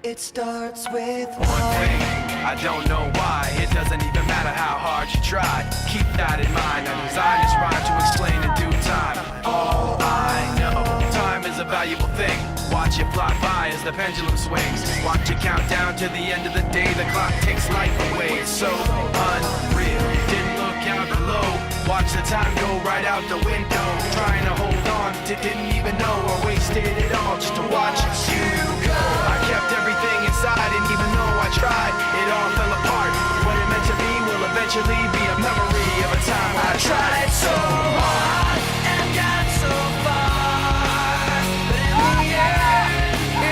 It starts with one thing. I don't know why. It doesn't even matter how hard you try. Keep that in mind. I designed this rhyme to explain in due time. All I know, time is a valuable thing. Watch it fly by as the pendulum swings. Watch it count down to the end of the day. The clock takes life away. It's so unreal. Didn't look out below. Watch the time go right out the window. Trying to hold on to didn't even know I wasted it all just to watch you go. I kept everything inside, and even though I tried, it all fell apart. What it meant to be will eventually be a memory of a time when I tried so hard and got so far, but in the end,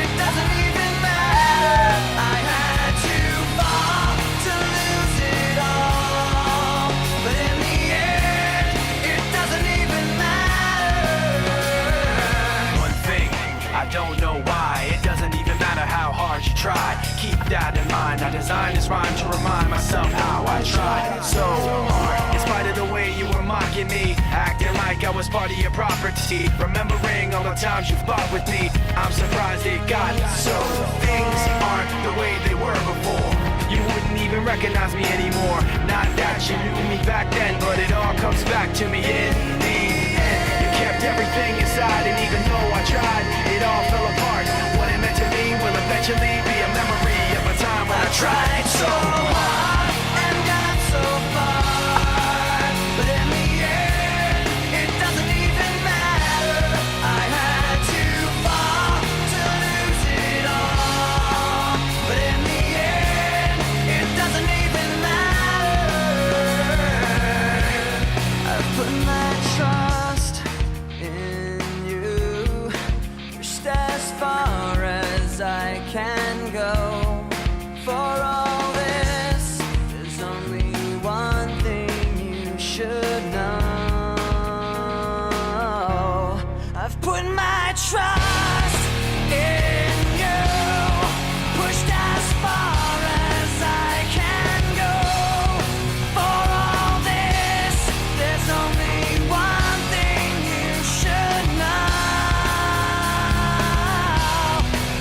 it doesn't even matter. I had to fall to lose it all, but in the end, it doesn't even matter. One thing, I don't know why. It doesn't even matter how hard you try. Keep that in mind. I designed this rhyme to remind myself how I tried so hard. In spite of the way you were mocking me, acting like I was part of your property, remembering all the times you fought with me, I'm surprised it got so. Things aren't the way they were before. You wouldn't even recognize me anymore. Not that you knew me back then, but it all comes back to me in the end. You kept everything inside, and even though I tried, it all fell apart. What it meant to me will eventually be a memory of a time when I tried so hard and got so far, but in the end, it doesn't even matter. I had to fall to lose it all, but in the end, it doesn't even matter. I've put my trust in you, pushed as far as I can go. For all this, there's only one thing you should know. I've put my trust in you, pushed as far as I can go. For all this, there's only one thing you should know.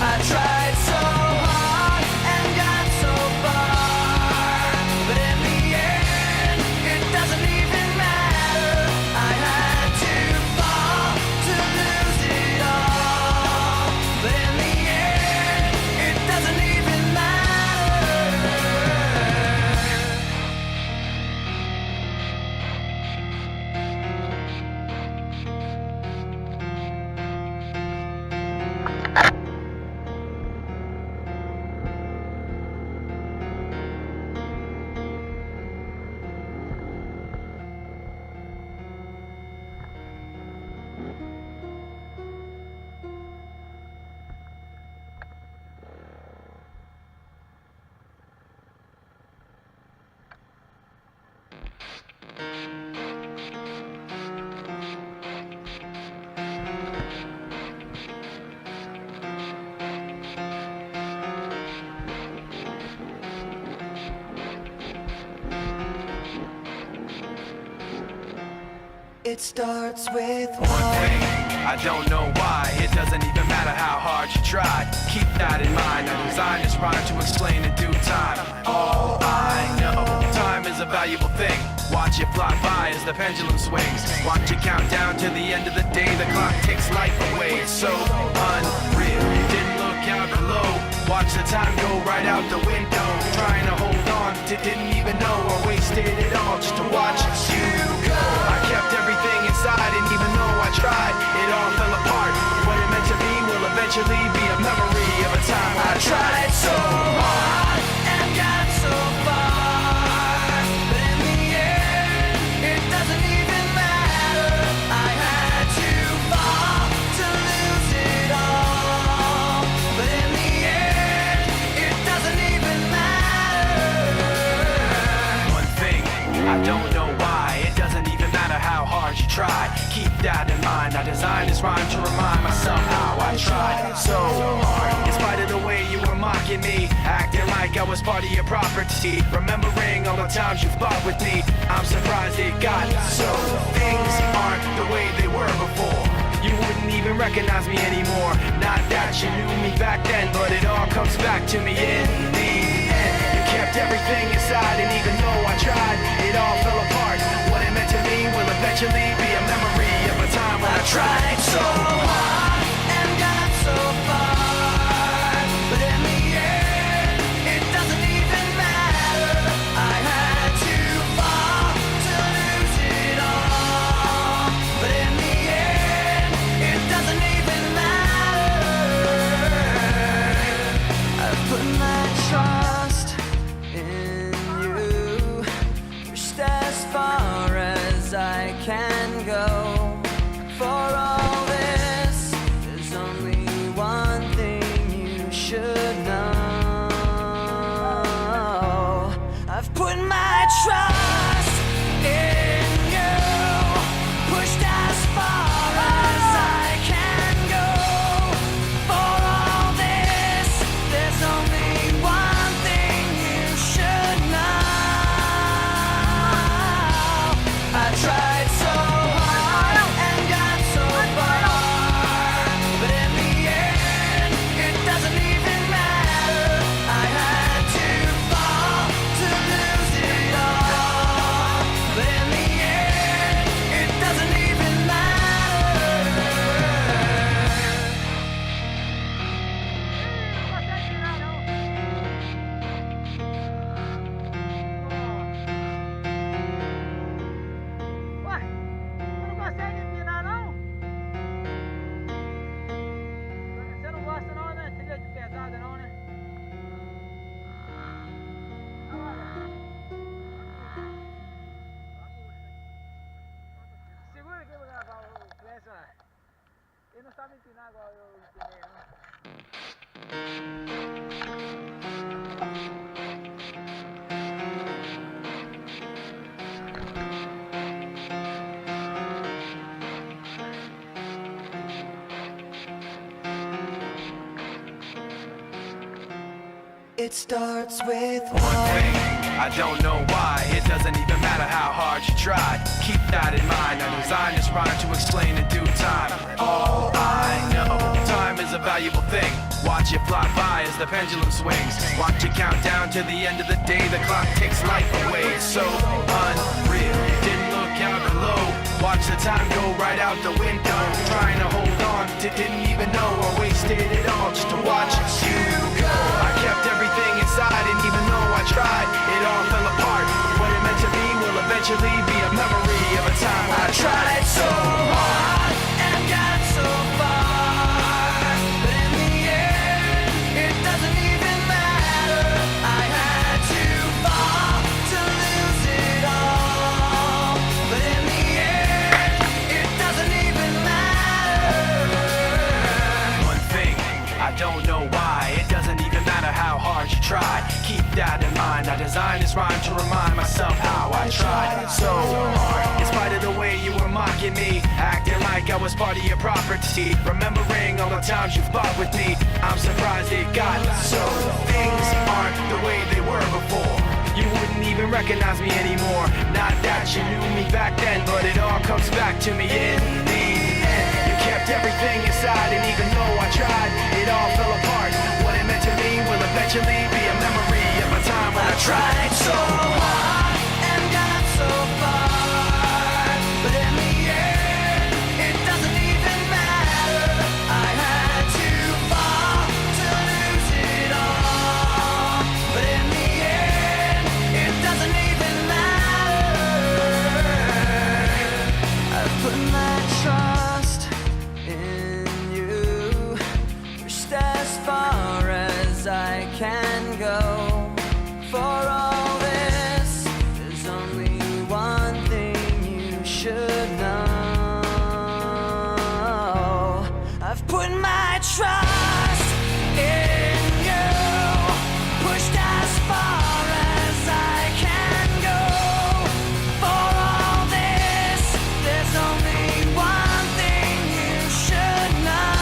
I tried so hard and got so far, but in the end, it doesn't even matter. I had to fall to lose it all, but in the end, it doesn't even matter. It starts with One thing, I don't know why. It doesn't even matter how hard you try. Keep that in mind. I designed this rhyme to explain in due time. All I know, time is a valuable thing. Watch it fly by as the pendulum swings. Watch it count down to the end of the day. The clock takes life away. It's so unreal. Didn't look out below. Watch the time go right out the window. Trying to hold on to didn't even know I wasted it all just to watch you go. I kept everything inside, and even though I tried, it all fell apart. What it meant to be will eventually be a memory of a time when I tried so hard and got so far, but in the end, it doesn't even matter. I had to fall to lose it all, but in the end, it doesn't even matter. One thing, I don't know why. It doesn't even matter how hard you try. Keep that in mind. I designed this rhyme to remind myself how I tried so hard. In spite of the way you were mocking me, acting like I was part of your property, remembering all the times you fought with me, I'm surprised it got so. Things aren't the way they were before. you wouldn't even recognize me anymore. Not that you knew me back then, but it all comes back to me in the end. You kept everything inside, and even though I tried, it all fell apart. What it meant to me will eventually be a memory of a time when I tried so hard and got so far, but in the end, it doesn't even matter. I had to fall to lose it all, but in the end, it doesn't even matter. I've put my trust in you, pushed as far as I can go. For all this, there's only one thing you should know. I've put my trust in you, pushed as far as I can go. For all this, there's only one thing you should know. I tried so hard and got so far, but in the end, it doesn't even matter. I had to fall to lose it all, but in the end, it doesn't even matter. Ué, você não consegue empinar não? Você não gosta não, né? Trilha de pesada não, né? Segura aqui pra gravar o Clécio. Ele não sabe empinar igual eu empinei não. It starts with One thing, love. I don't know why. It doesn't even matter how hard you try. Keep that in mind. I designed this rhyme to explain in due time. All I know, time is a valuable thing. Watch it fly by as the pendulum swings. Watch it count down to the end of the day. The clock takes life away. It's so unreal. Didn't look out below. Watch the time go right out the window. Trying to hold on, didn't even know I wasted it all just to watch you go. I kept everything inside, and even though I tried, it all fell apart. What it meant to me will eventually be a memory of a time when I tried so hard and got so far, but in the end, it doesn't even matter. I had to fall to lose it all, but in the end, it doesn't even matter. One thing, I don't know why. It doesn't even matter how hard you try. Keep that in mind. I designed this rhyme to remind myself how I tried so hard. In spite of the way you were mocking me, acting like I was part of your property, remembering all the times you fought with me, I'm surprised it got so. Things aren't the way they were before. You wouldn't even recognize me anymore. Not that you knew me back then, but it all comes back to me in the end. You kept everything inside, and even though I tried, it all fell apart. What it meant to me will eventually be a memory of a time when I tried so hard and got so far, but in the end, it doesn't even matter. I had to fall to lose it all, but in the end, it doesn't even matter. I've put my trust in you, pushed as far as I can go. For all this, there's only one thing you should know. I've put my trust in you, pushed as far as I can go. For all this, there's only one thing you should know.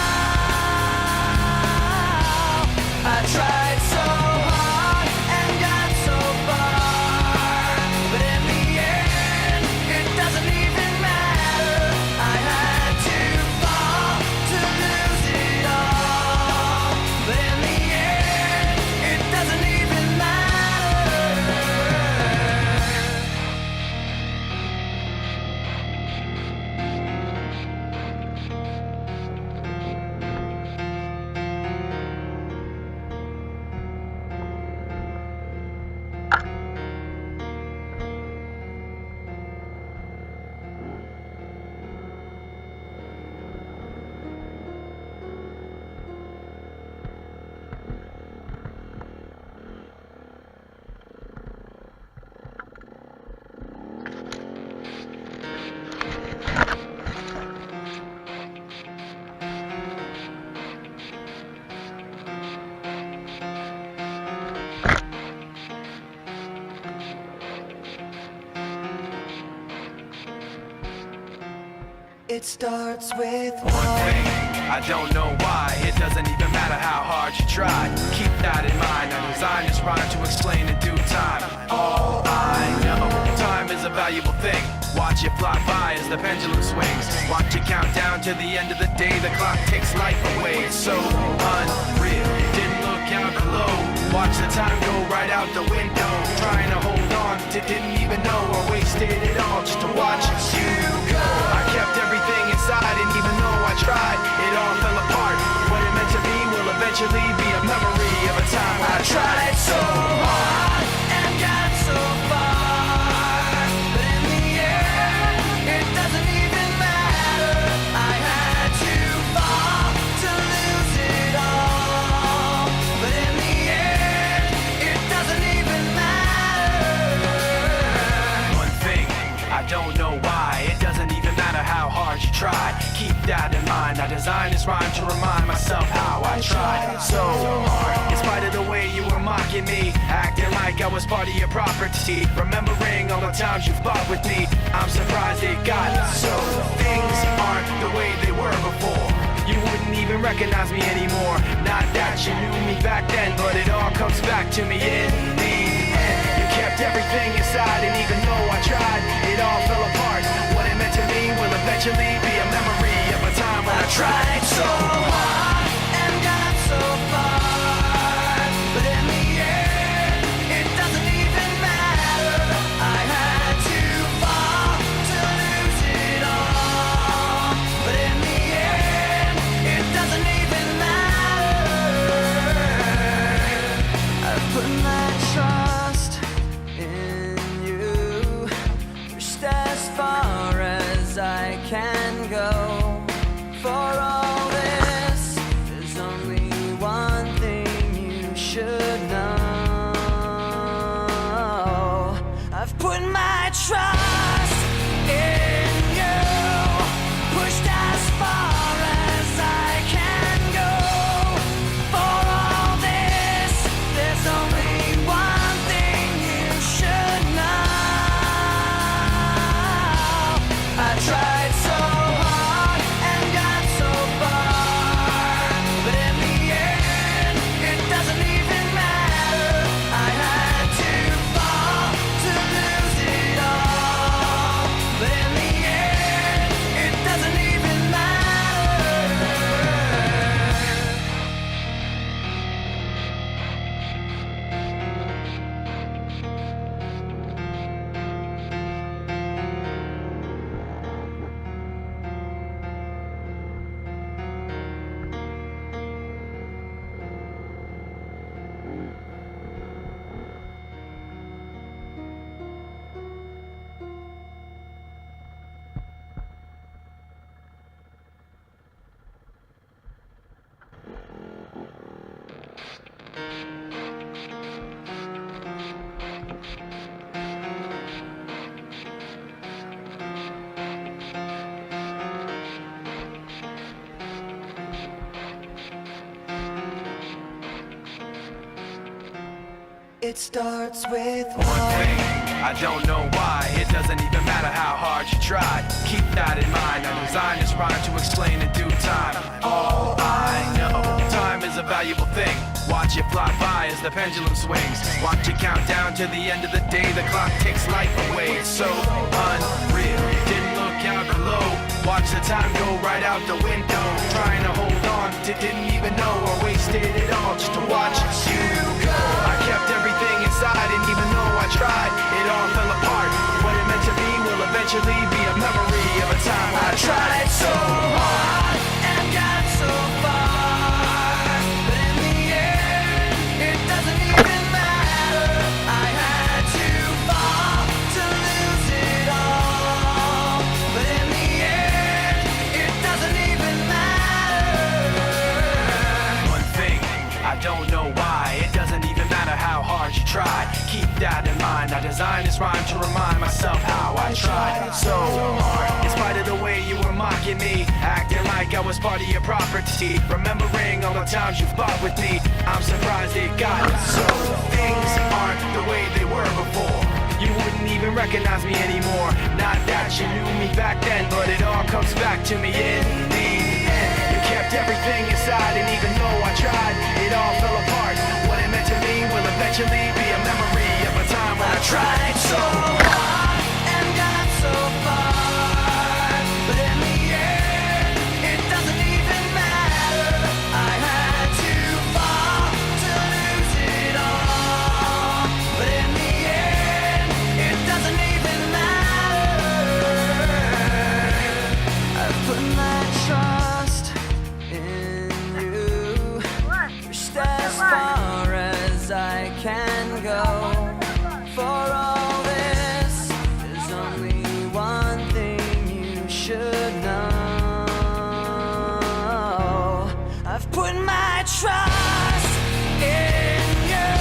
I tried so hard and got so far, but in the end, it doesn't even matter. I had to fall It starts with one thing. I don't know why. It doesn't even matter how hard you try. Keep that in mind. I designed this rhyme to explain in due time. All I know, time is a valuable thing. Watch it fly by as the pendulum swings. Watch it count down to the end of the day. The clock takes life away. It's so unreal. Didn't look out below. Watch the time go right out the window. Trying to hold on to didn't even know I wasted it all just to watch you go. I kept everything inside, and even though I tried, it all fell apart. What it meant to be will eventually be a memory of a time when I tried so hard and got so far. But in the end, it doesn't even matter. I had to fall to lose it all. But in the end, it doesn't even matter. One thing, I don't know why. It doesn't even matter how hard you try. Keep that in mind. I designed this rhyme to remind myself how I tried so hard. In spite of the way you were mocking me, acting like I was part of your property, remembering all the times you fought with me, I'm surprised it got so. Things aren't the way they were before. You wouldn't even recognize me anymore. Not that you knew me back then, but it all comes back to me in the end. You kept everything inside, and even though I tried, it all fell apart. What it meant to me will eventually be a memory of a time when I tried so hard and got so far. But in the end, it doesn't even matter. I had to fall to lose it all. But in the end, it doesn't even matter. I've put my trust in you, pushed as far as I can go. For all this, there's only one thing you should know. I've put my trust in you, pushed as far as I can go. For all this, there's only one thing you should know. I tried so hard and got so far, but in the end, it doesn't even matter. I had to fall to lose it all, but in the end, it doesn't even matter. It starts with One thing, I don't know why. It doesn't even matter how hard you try. Keep that in mind. I designed this rhyme to explain in due time. All I know, time is a valuable thing. Watch it fly by as the pendulum swings. Watch it count down to the end of the day. The clock takes life away. It's so unreal. Didn't look out below. Watch the time go right out the window. Trying to hold on to didn't even know I wasted it all just to watch you go. I kept everything inside, and even though I tried, it all fell apart. What it meant to be will eventually be a memory of a time when I tried so hard and got so far. But in the end, it doesn't even matter. I had to fall to lose it all. But in the end, it doesn't even matter. One thing, I don't know why. It doesn't even matter how hard you try. Keep that in mind. I designed this rhyme to remind myself how I tried so hard. In spite of the way you were mocking me, acting like I was part of your property, remembering all the times you fought with me, I'm surprised it got so. Things aren't the way they were before. you wouldn't even recognize me anymore. Not that you knew me back then, but it all comes back to me in the end. You kept everything inside, and even though I tried, it all fell apart. What it meant to me will eventually be a memory of a time when I tried so hard and got so far, but in the end, it doesn't even matter. I had to fall to lose it all, but in the end, it doesn't even matter. I've put my trust in you, pushed as far as I can go. For all this, there's only one thing you should know. I've put my trust in you,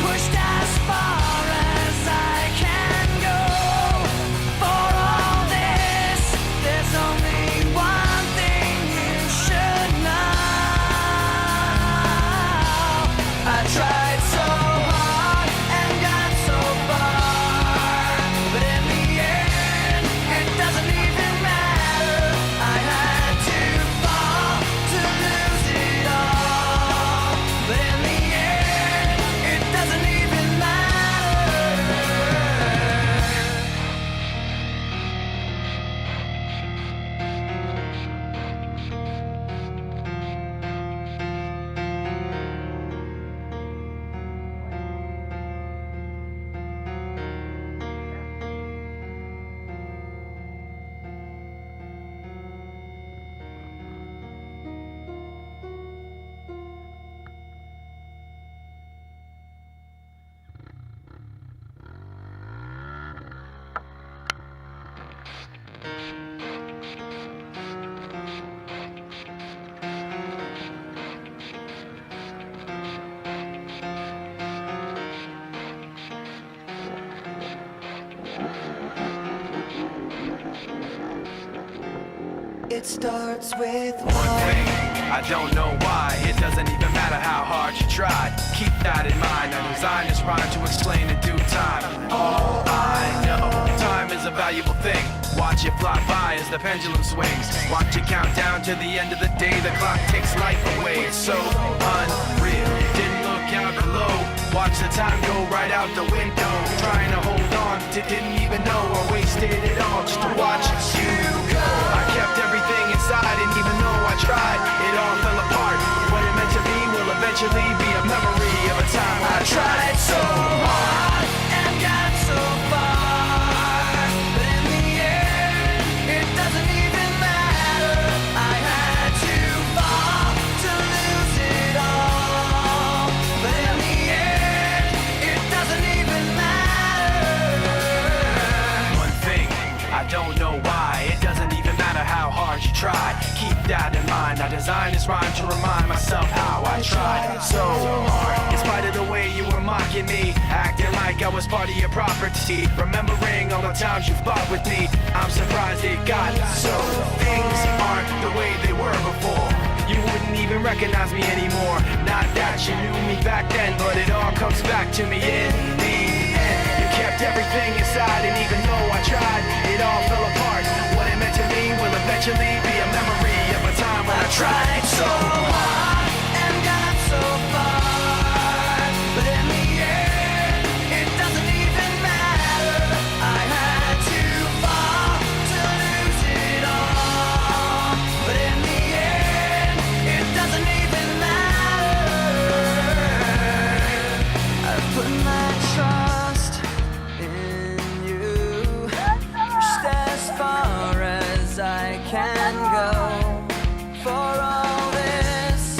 pushed as far as I can go. For all this, there's only one thing you should know. I tried so hard and got so far, but in the end, it doesn't even matter. I had to fall to lose it all, but in the end, it doesn't even matter. It starts with One thing, I don't know why. It doesn't even matter how hard you try. Keep that in mind. I designed this rhyme to explain in due time. All I know, time is a valuable thing. Watch it fly by as the pendulum swings. Watch it count down to the end of the day. The clock takes life away. It's so unreal. Didn't look out below. Watch the time go right out the window. Trying to hold on to didn't even know I wasted it all just to watch you go. I kept everything inside, and even though I tried, it all fell apart. What it meant to me will eventually be a memory of a time when I tried so hard and got so far, but in the end, it doesn't even matter. I had to fall to lose it all, but in the end, it doesn't even matter. One thing, I don't know why. It doesn't even matter how hard you try. Keep that in mind. I designed this rhyme to remind myself how I tried so hard. In spite of the way you were mocking me, acting like I was part of your property, remembering all the times you fought with me, I'm surprised it got so. Things aren't the way they were before. You wouldn't even recognize me anymore. Not that you knew me back then, but it all comes back to me in the end. You kept everything inside, and even though I tried, it all fell apart. What it meant to me will eventually be a memory of a time when I tried so hard and got so far, but in the end, it doesn't even matter. I had to fall to lose it all, but in the end, it doesn't even matter. I've put my trust in you, pushed as far as I can go. For all this,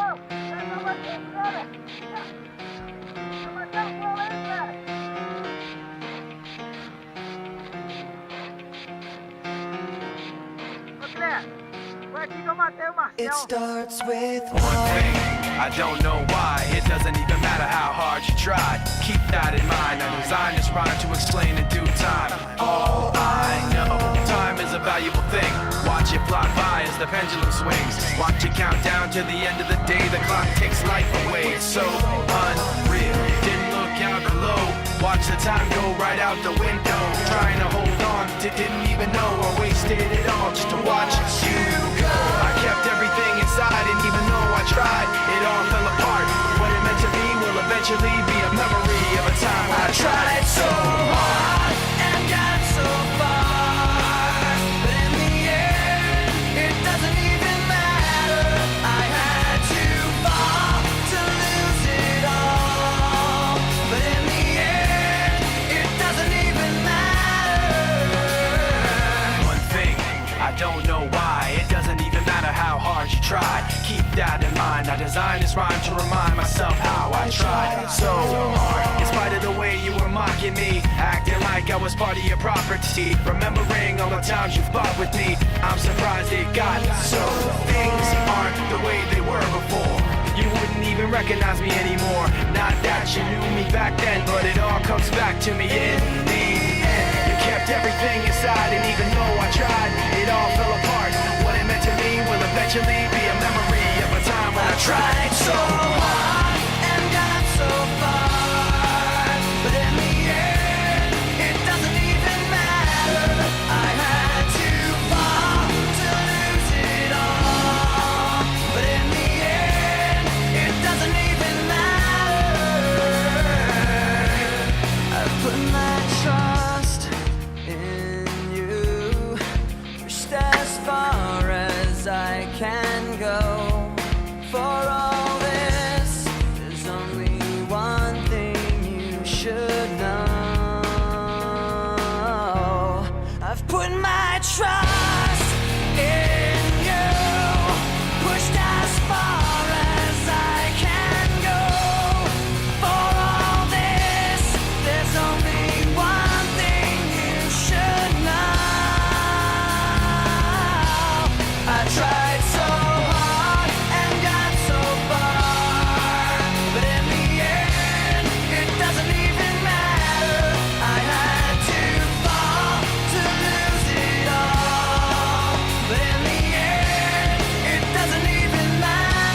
Oh, essa vai ser cara. Mas tá boa aí, cara. Ô, Trilha, foi aqui que eu matei o It Marcel. starts with One one. thing, I don't know why. It doesn't even matter how hard you try. Keep that in mind. I designed this rhyme to explain in due time. All I know, time is a valuable thing. Watch it fly by as the pendulum swings. Watch it count down to the end of the day. The clock takes life away. It's so unreal. Didn't look out below. Watch the time go right out the window. Trying to hold on to didn't even know I wasted it all just to watch you go. I kept everything inside, and even though I tried, it all fell apart. What it meant to be will eventually be a memory of a time when I tried so hard and got so far. But in the end, it doesn't even matter. I had to fall to lose it all. But in the end, it doesn't even matter. One thing, I don't know why. It doesn't even matter how hard you try. Keep that in mind. I designed this rhyme to remind myself how I tried so hard. In spite of the way you were mocking me, acting like I was part of your property, remembering all the times you fought with me, I'm surprised it got so. Things aren't the way they were before. You wouldn't even recognize me anymore. Not that you knew me back then, but it all comes back to me in the end. You kept everything inside, and even though I tried, it all fell apart. What it meant to me will eventually be a memory of a time when I tried so hard and got so far. But in the end, it doesn't even matter. I had to fall to lose it all. But in the end, it doesn't even matter. I've put my trust in you, pushed as far as I can go. For all this, there's only one thing you should know. I've put my trust in you, pushed as far as I can go. For all this, there's only one thing you should know. I tried so hard and got so far, but in the end, it doesn't even matter. I had to fall to lose it all, but in the end, it doesn't even matter.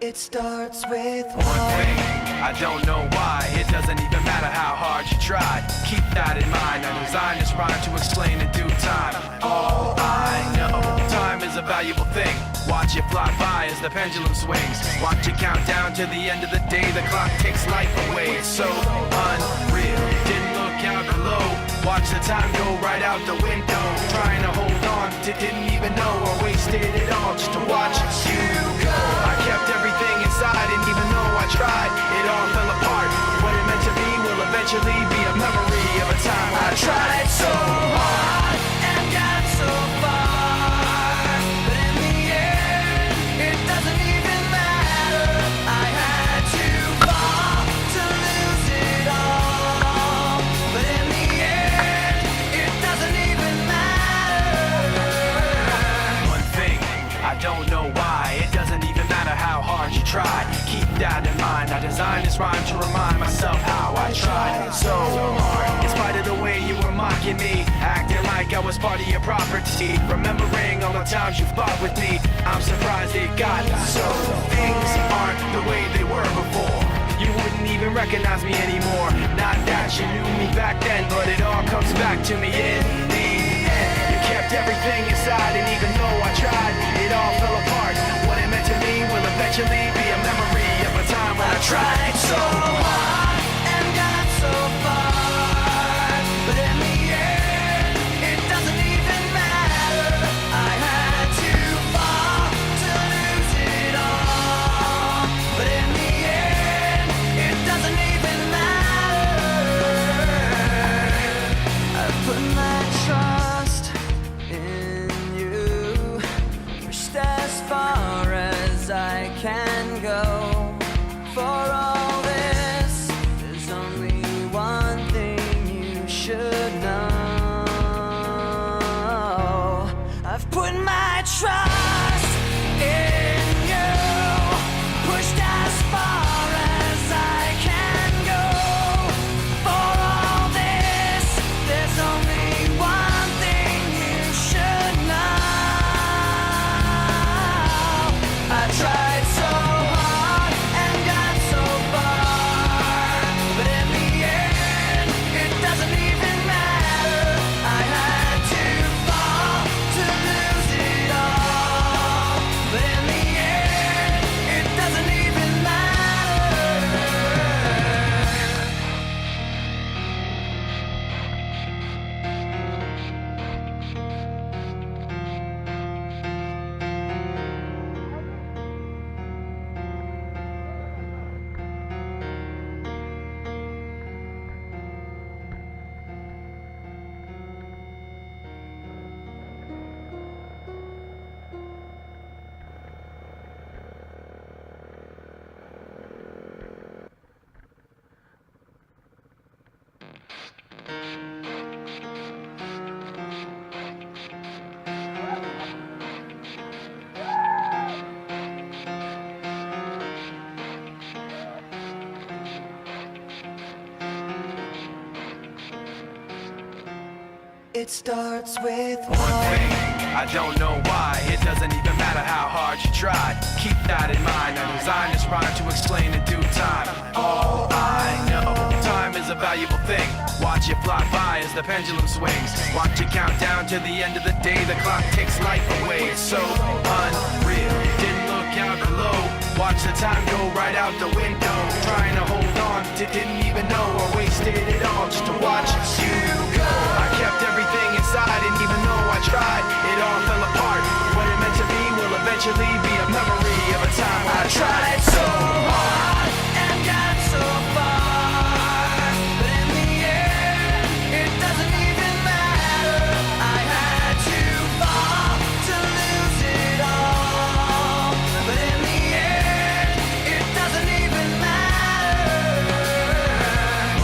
It starts with One one. thing, I don't know why. It doesn't even matter how hard you tried. Keep that in mind. I designed this rhyme to explain in due time. All I know, time is a valuable thing. Watch it fly by as the pendulum swings. Watch it count down to the end of the day. The clock takes life away. It's so unreal. Didn't look out below. Watch the time go right out the window. Trying to hold on to didn't even know I wasted it all just to watch you go. I kept everything inside, and even though I tried, it all fell apart. What it meant to be will eventually be a memory of a time when I tried so hard and got so far. But in the end, it doesn't even matter. I had to fall to lose it all. But in the end, it doesn't even matter. One thing, I don't know why. It doesn't even matter how hard you try. Keep that in mind. I this rhyme to remind myself how I tried so hard. In spite of the way you were mocking me, acting like I was part of your property, remembering all the times you fought with me, I'm surprised it got so. Things aren't the way they were before. You wouldn't even recognize me anymore. Not that you knew me back then, but it all comes back to me in the end. You kept everything inside, and even though I tried, it all fell apart. What it meant to me will eventually be a memory of a time when I tried so hard and got so far, but in the end, it doesn't even matter. I had to fall to lose it all, but in the end, it doesn't even matter. I put my trust in you, pushed as far as I can go. For all this, there's only one thing you should know. I've put my trust in you, pushed as far as I can go. For all this, there's only one thing you should know. I tried so hard and got so far, but in the end, it doesn't even matter. I had to fall to lose it all, but in the end, it doesn't even matter. It starts with One thing, I don't know why. It doesn't even matter how hard you try. Keep that in mind. I designed this rhyme to explain in due time. All I know, time is a valuable thing. Watch it fly by as the pendulum swings. Watch it count down to the end of the day. The clock takes life away. It's so unreal. Didn't look out below. Watch the time go right out the window. Trying to hold on to didn't even know I wasted it all just to watch you go. I kept everything inside, and even though I tried, it all fell apart. What it meant to me will eventually be a memory of a time when I tried so hard and got so far, but in the end, it doesn't even matter. I had to fall to lose it all, but in the end, it doesn't even matter.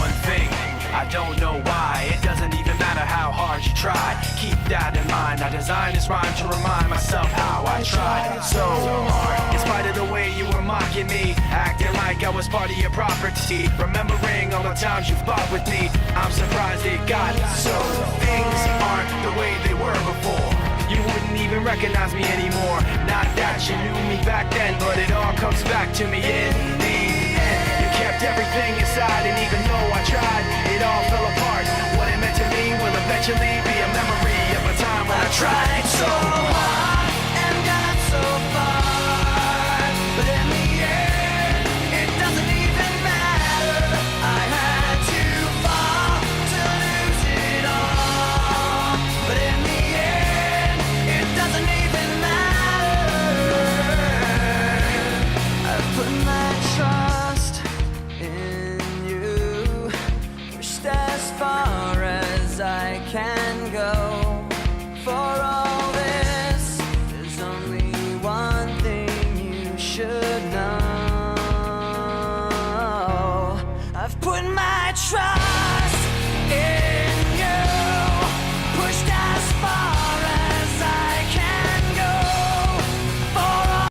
One thing, I don't know why. It doesn't even matter how hard you try. Keep that in mind. I designed this rhyme to remind myself how I tried so hard. In spite of the way you were mocking me, acting like I was part of your property, remembering all the times you fought with me, I'm surprised it got so. Things aren't the way they were before. You wouldn't even recognize me anymore. Not that you knew me back then, but it all comes back to me in the end. You kept everything inside, and even though I tried, it all fell apart. What it meant to me will eventually be a memory of a time when I tried so hard and got so far, but in the end, it doesn't even matter. I had to fall to lose it all, but in the end, it doesn't even matter. I put my trust in you, pushed as far as I can go.